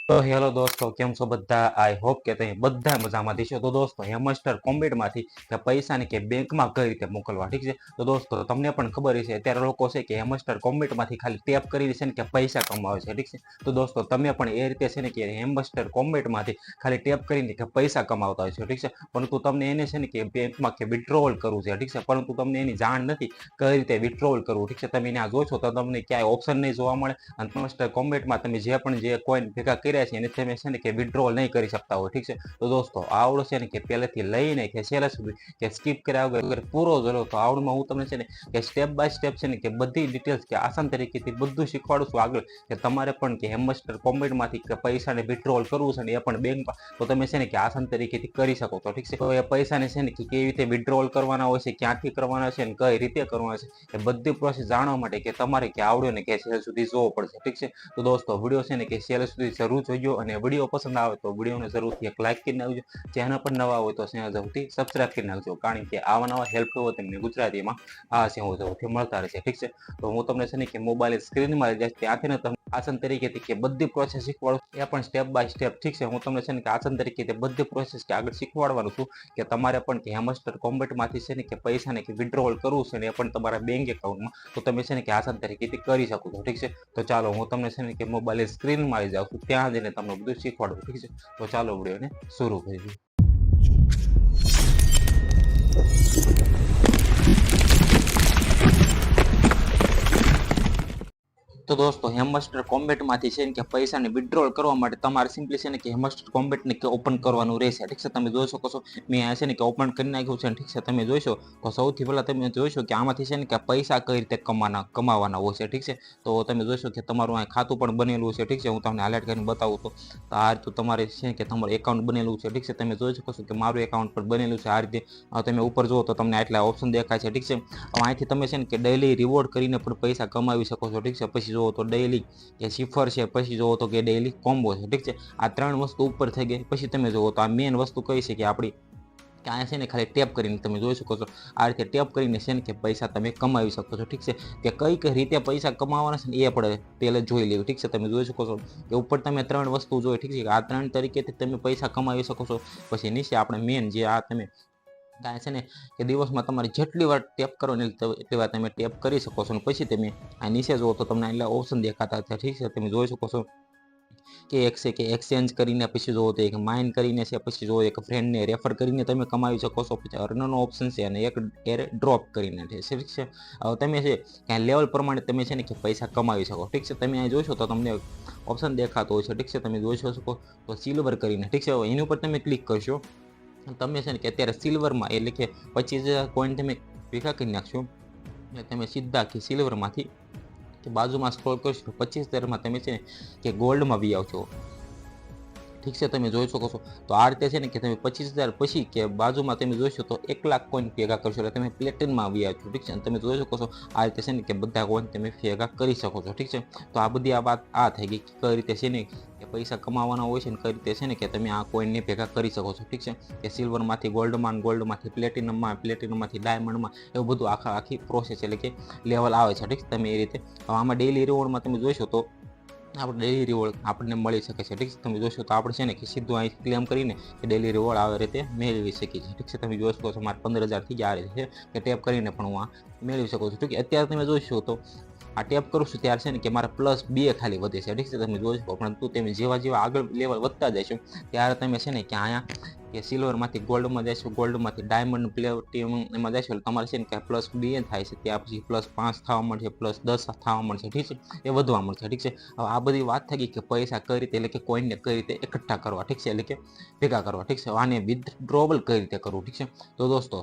તો હેલો દોસ્તો, કેમ છો બધા? આઈ હોપ કે તમે બધા મજામાં દેશો. તો દોસ્તો, હેમસ્ટર કોમ્બેટમાંથી કે પૈસાને કે બેંકમાં કઈ રીતે મોકલવા, ઠીક છે? તો દોસ્તો, તમને પણ ખબર છે અત્યારે લોકો છે કે હેમસ્ટર કોમ્બેટમાંથી ખાલી ટેપ કરીને છે ને કે પૈસા કમાવે છે, ઠીક છે? તો દોસ્તો, તમે પણ એ રીતે છે ને કે હેમસ્ટર કોમ્બેટમાંથી ખાલી ટેપ કરીને કે પૈસા કમાવતા હોય છે, ઠીક છે? પરંતુ તમને એને છે ને કે બેંકમાં કે વિથડ્રોવલ કરવું છે, ઠીક છે? પરંતુ તમને એની જાણ નથી કઈ રીતે વિથડ્રોવલ કરવું, ઠીક છે? તમે એને આ જોશો તો તમને ક્યાંય ઓપ્શન નહીં જોવા મળે. અને હેમસ્ટર કોમ્બેટમાં તમે જે કોઈન ભેગા કર્યા છે એને તમે છે ને કે વિથડ્રોવલ નહીં કરી શકતા હોય, ઠીક છે? તો દોસ્તો, આવડો છે ને કે પહેલેથી લઈને કે છેલ્લે સુધી કે સ્કીપ કર્યા વગર પૂરો જોયો તો આવડમાં હું તમને છે ને કે સ્ટેપ બાય સ્ટેપ છે ને કે બધી ડિટેલ્સ કે આસાન તરીકેથી બધું શીખવાડું છું આગળ, કે તમારે પણ કે હેમસ્ટર કોમ્બેટમાંથી કે પૈસાને વિથડ્રોવલ કરવું છે ને એ પણ બેંકમાં, તો તમે છે ને કે આસાન તરીકેથી કરી શકો છો, ઠીક છે? તો એ પૈસાને છે ને કે કેવી રીતે વિથડ્રોવલ કરવાના હોય છે, ક્યાંથી કરવાના છે અને કઈ રીતે કરવાના છે, એ બધી પ્રોસેસ જાણવા માટે કે તમારે કે આવડ્યો ને કે છેલ્લે સુધી જોવો પડશે, ઠીક છે? તો દોસ્તો, વિડીયો છે ને કે છેલ્લે સુધી જરૂર જોઈજો, અને વિડીયો પસંદ આવે તો વિડીયોને જરૂરથી એક લાઈક કરી નાખજો. ચેનલ પર નવા હોય તો ચેનલ જરૂરથી સબસ્ક્રાઇબ કરી નાખજો, કારણ કે આવા નવા હેલ્પ હોય તમને ગુજરાતીમાં આ છે હું જરૂરથી મળતા રહેશે, ઠીક છે? તો હું તમને છે ને કે મોબાઈલ સ્ક્રીનમાં ત્યાંથી ને તમને આસાન તરીકેથી કે બધી પ્રોસેસ શીખવાડું, એ પણ સ્ટેપ બાય સ્ટેપ, ઠીક છે? હું તમને છે ને કે આસાન તરીકેથી બધી પ્રોસેસ કે આગળ શીખવાડવાનું છું, કે તમારે પણ કે હેમસ્ટર કોમ્બેટમાંથી છે ને કે પૈસાને કે વિથડ્રોવલ કરવું છે ને એ પણ તમારા બેંક એકાઉન્ટમાં, તો તમે છે ને કે આસાન તરીકેથી કરી શકો છો, ઠીક છે? તો ચાલો, હું તમને છે ને કે મોબાઈલ સ્ક્રીનમાં આવી જાઉં છું, ત્યાં જઈને તમને બધું શીખવાડું, ઠીક છે? તો ચાલો, વિડીયોને શરૂ કરીએ. તો દોસ્તો, હેમસ્ટર કોમ્બેટમાંથી છે ને કે પૈસાને વિથડ્રોલ કરવા માટે તમારે સિમ્પલી છે ને કે હેમસ્ટર કોમ્બેટને કે ઓપન કરવાનું રહેશે, ઠીક છે? તમે જોઈ શકો છો, મેં આ છે ને કે ઓપન કરી નાખ્યું છે, ઠીક છે? તમે જોઈશો તો સૌથી પહેલા તમે જોઈશો કે આમાંથી છે ને કે પૈસા કઈ રીતે કમાવાના હોય છે, ઠીક છે? તો તમે જોઈશો કે તમારું આ ખાતું પણ બનેલું છે, ઠીક છે? હું તમને હાઇલાઇટ કરીને બતાવું તો આ રીતે તમારે છે કે તમારું એકાઉન્ટ બનેલું છે, ઠીક છે? તમે જોઈ શકો છો કે મારું એકાઉન્ટ પણ બનેલું છે આ રીતે. તમે ઉપર જુઓ તો તમને આટલા ઓપ્શન દેખાય છે, ઠીક છે? અહીંથી તમે છે ને કે ડેઈલી રિવોર્ડ કરીને પણ પૈસા કમાવી શકો છો, ઠીક છે? પછી જુઓ તો ડેઈલી કે શિફર છે, પછી જુઓ તો કે ડેઈલી કોમ્બો છે, ઠીક છે? આ ત્રણ વસ્તુ ઉપર થઈ ગઈ. પછી તમે જુઓ તો આ મેઇન વસ્તુ કઈ છે કે આપણી કે અહીંયા છે ને ખાલી ટેપ કરીને તમે જોઈ શકો છો, આ રીતે ટેપ કરીને છે ને કે પૈસા તમે કમાવી શકો છો, ઠીક છે? કે કઈ રીતે પૈસા કમાવાના છે ને એ આપણે પહેલા જોઈ લેવું, ઠીક છે? તમે જોઈ શકો છો કે ઉપર તમે ત્રણ વસ્તુ જોઈ, ઠીક છે? કે આ ત્રણ તરીકેથી તમે પૈસા કમાવી શકો છો. પછી નીચે આપણે મેન જે આ તમે કાંઈ છે ને કે દિવસમાં તમારે જેટલી વાર ટેપ કરો ને એટલી વાર તમે ટેપ કરી શકો છો. અને પછી તમે આ નીચે જુઓ તો તમને એટલા ઓપ્શન દેખાતા હતા, ઠીક છે? તમે જોઈ શકો છો કે એક છે કે એક્સચેન્જ કરીને, પછી જુઓ તો એક માઇન કરીને છે, પછી જુઓ એક ફ્રેન્ડને રેફર કરીને તમે કમાવી શકો છો, પછી અર્નનો ઓપ્શન છે, અને એક એર ડ્રોપ કરીને છે, ઠીક છે? હવે તમે છે કે લેવલ પ્રમાણે તમે છે ને કે પૈસા કમાવી શકો, ઠીક છે? તમે અહીં જોઈશો તો તમને ઓપ્શન દેખાતો હોય છે, ઠીક છે? તમે જોઈ શકો તો સિલ્વર કરીને, ઠીક છે? એની ઉપર તમે ક્લિક કરશો, તમે છે ને કે અત્યારે સિલ્વરમાં એટલે કે 25,000 કોઈન તમે ભેગા કરી નાખશો, એટલે તમે સીધા કે સિલ્વરમાંથી કે બાજુમાં સ્ક્રોલ કરશો 25,000માં તમે છે ને કે ગોલ્ડમાં બી આવશો, ઠીક છે? તમે જોઈ શકો છો તો આ રીતે છે ને કે તમે 25,000 પછી કે બાજુમાં તમે જોઈશો તો 1,00,000 કોઈન ભેગા કરશો એટલે તમે પ્લેટિનમાં આવી આવશો, ઠીક છે? અને તમે જોઈ શકો છો આ રીતે છે ને કે બધા કોઈન તમે ભેગા કરી શકો છો, ઠીક છે? તો આ બધી આ વાત આ થઈ ગઈ કઈ રીતે છે ને કે પૈસા કમાવાના હોય છે ને કઈ રીતે છે ને કે તમે આ કોઈનને ભેગા કરી શકો છો, ઠીક છે? કે સિલ્વરમાંથી ગોલ્ડમાં, ગોલ્ડમાંથી પ્લેટિનમમાં, પ્લેટિનમમાંથી ડાયમંડમાં, એવું બધું આખી પ્રોસેસ એટલે કે લેવલ આવે છે, ઠીક છે? તમે એ રીતે આમાં ડેઈલી રિવોર્ડમાં તમે જોઈશો તો આપણે ડેલી રિવોર્ડ આપણને મળી શકે છે, ઠીક છે? તમે જોશો તો આપણે છે ને કે સીધું અહીં ક્લેમ કરીને કે ડેલી રિવોર્ડ આવી રીતે મેળવી શકીએ છીએ, ઠીક છે? તમે જોઈ શકો છો મારે 15,000 થઈ ગયા આ રીતે કે ટેપ કરીને પણ હું આ મેળવી શકું છું, ઠીક છે? અત્યારે તમે જોઈશો તો આ ટેપ કરું છું ત્યારે છે ને કે મારા +2 ખાલી વધે છે, ઠીક છે? તમે જોઈ શકો, પરંતુ તમે જેવા આગળ લેવલ વધતા જશો ત્યારે તમે છે ને કે અહીંયા કે સિલ્વરમાંથી ગોલ્ડમાં જશો, ગોલ્ડમાંથી ડાયમંડ, પ્લેટિનમ એમાં જશો એટલે તમારે છે ને કે +2 થાય છે, ત્યાં પછી +5 થવા મળશે, +10 થવા મળશે, ઠીક છે? એ વધવા મળશે, ઠીક છે? હવે આ બધી વાત થઈ ગઈ કે પૈસા કઈ રીતે એટલે કે કોઈનને કઈ રીતે એકઠા કરવા, ઠીક છે? એટલે કે ભેગા કરવા, ઠીક છે? આને વિથડ્રોવલ કઈ રીતે કરવું, ઠીક છે? તો દોસ્તો,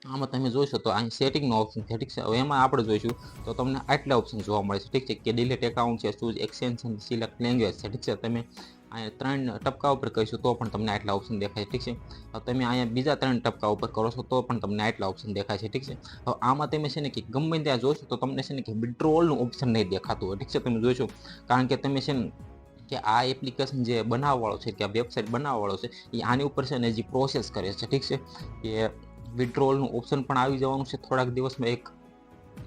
આમાં તમે જોઈશો તો અહીં સેટિંગનો ઓપ્શન છે, ઠીક છે? હવે એમાં આપણે જોઈશું તો તમને આટલા ઓપ્શન જોવા મળે છે, ઠીક છે? કે ડિલીટ એકાઉન્ટ છે, ચૂઝ એક્સટેન્શન, સિલેક્ટ લેંગ્વેજ છે, ઠીક છે? તમે અહીંયા 3 ટપકા ઉપર કહીશું તો પણ તમને આટલા ઓપ્શન દેખાય, ઠીક છે? તમે અહીંયા બીજા 3 ટપકા ઉપર કરો છો તો પણ તમને આટલા ઓપ્શન દેખાય છે, ઠીક છે? હવે આમાં તમે છે ને કે ગમે ત્યાં જોશો તો તમને છે ને કે વિથડ્રોવલનું ઓપ્શન નહીં દેખાતું હોય, ઠીક છે? તમે જોઈશો કારણ કે તમે છે ને કે આ એપ્લિકેશન જે બનાવવાવાળો છે કે આ વેબસાઇટ બનાવવાવાળો છે એ આની ઉપર છે ને જે પ્રોસેસ કરે છે, ઠીક છે? કે વિથડ્રોવલનું ઓપ્શન પણ આવી જવાનું છે થોડાક દિવસમાં, એક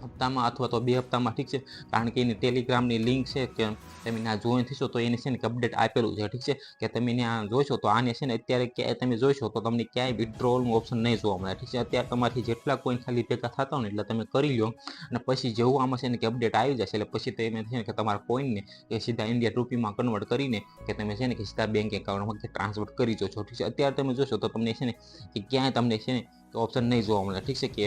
હપ્તામાં અથવા તો 2 હપ્તામાં, ઠીક છે, કારણ કે એની ટેલિગ્રામની લિંક છે કે તમે ત્યાં જોઈન થશો તો એની છે ને કે અપડેટ આપેલું છે, ઠીક છે, કે તમે ત્યાં જોઈશો તો આને છે ને અત્યારે ક્યાંય તમે જોઈશો તો તમને ક્યાંય વિથડ્રોલનું ઓપ્શન નહીં જોવા મળે, ઠીક છે. અત્યારે તમારથી જેટલા કોઈન ખાલી ભેગા થતા હોય ને એટલે તમે કરી લો, અને પછી જેવું આમાં છે ને કે અપડેટ આવી જશે એટલે પછી તમે છે ને કે તમારા કોઈનને એ સીધા ઇન્ડિયન રૂપીમાં કન્વર્ટ કરીને કે તમે છે ને કે સીધા બેંક એકાઉન્ટમાં ટ્રાન્સફર કરી દો છો, ઠીક છે. અત્યારે તમે જોશો તો તમને છે ને કે ક્યાંય તમને છે ને ઓપ્શન નહીં જોવા મળે, ઠીક છે, કે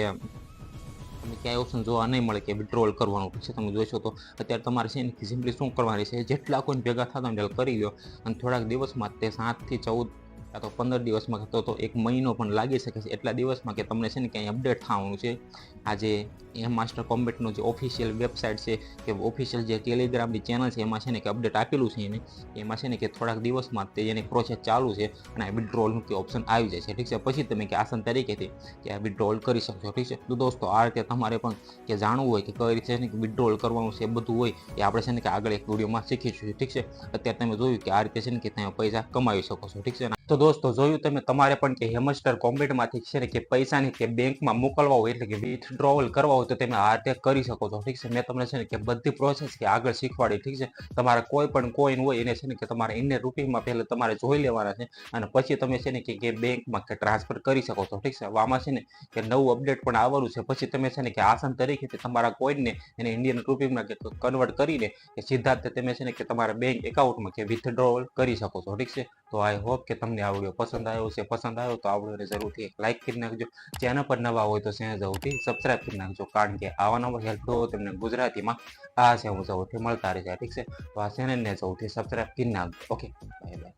તમને ક્યાંય ઓપ્શન જોવા નહીં મળે કે વિથડ્રોલ કરવાનું, ઠીક છે. તમે જોઈશો તો અત્યારે તમારે છે ને સિમ્પલી શું કરવાની છે, જેટલા કોઈને ભેગા થતા હોય એટલે કરી લો, અને થોડાક દિવસમાં તે 7 થી 14 કાં તો 15 દિવસમાં તો 1 મહિનો પણ લાગી શકે છે એટલા દિવસમાં કે તમને છે ને ક્યાંય અપડેટ થવાનું છે. આ જે એમ માસ્ટર કોમ્બેટનું જે ઓફિશિયલ વેબસાઇટ છે કે ઓફિશિયલ જે ટેલિગ્રામની ચેનલ છે એમાં છે ને કે અપડેટ આપેલું છે એને, એમાં છે ને કે થોડાક દિવસમાં તે એની પ્રોસેસ ચાલુ છે અને આ વિથડ્રોલનું કે ઓપ્શન આવી જાય છે, ઠીક છે. પછી તમે કે આસાન તરીકેથી કે આ વિથડ્રોલ કરી શકશો, ઠીક છે. તો દોસ્તો આ રીતે તમારે પણ કે જાણવું હોય કે કઈ રીતે છે ને વિથડ્રોલ કરવાનું છે બધું હોય એ આપણે છે ને કે આગળ એક વિડીયોમાં શીખીશું, ઠીક છે. અત્યારે તમે જોયું કે આ રીતે છે ને કે તમે પૈસા કમાવી શકો છો, ઠીક છે. તો દોસ્તો જોયું તમે, તમારે પણ કે હેમસ્ટર કોમ્બેટમાંથી છે ને કે પૈસાની કે બેંકમાં મોકલવા હોય એટલે કે વિથડ્રોવલ કરવા હોય તો તમે આ રીતે કરી શકો છો, ઠીક છે. મેં તમને છે ને કે બધી પ્રોસેસ કે આગળ શીખવાડી, ઠીક છે. તમારે કોઈ પણ કોઈન હોય એને છે ને કે તમારે ઇન્ડિયન રૂપીમાં પહેલા તમારે જોઈ લેવાના છે અને પછી તમે છે ને કે બેંકમાં કે ટ્રાન્સફર કરી શકો છો, ઠીક છે. આમાં છે ને કે નવું અપડેટ પણ આવવાનું છે, પછી તમે છે ને કે આસાન તરીકેથી તમારા કોઈનને એને ઇન્ડિયન રૂપીમાં કે કન્વર્ટ કરીને કે સીધા તમે છે ને કે તમારા બેંક એકાઉન્ટમાં કે વિથડ્રોવલ કરી શકો છો, ઠીક છે. તો આઈ હોપ કે તમને આ વિડીયો પસંદ આવ્યો છે. પસંદ આવ્યો તો આ વિડીયોને જરૂરથી એક લાઈક કરી નાખજો. ચેનલ પર નવા હોય તો ચેનલ જરૂરથી સબસ્ક્રાઇબ કરી નાખજો, કારણ કે આવા નવા હેલ્પફુલ તમને ગુજરાતીમાં આ છે હું જરૂરથી મળતા રહેશે, ઠીક છે. તો આ ચેનલને જરૂરથી સબસ્ક્રાઇબ કરી નાખજો. Okay, bye bye.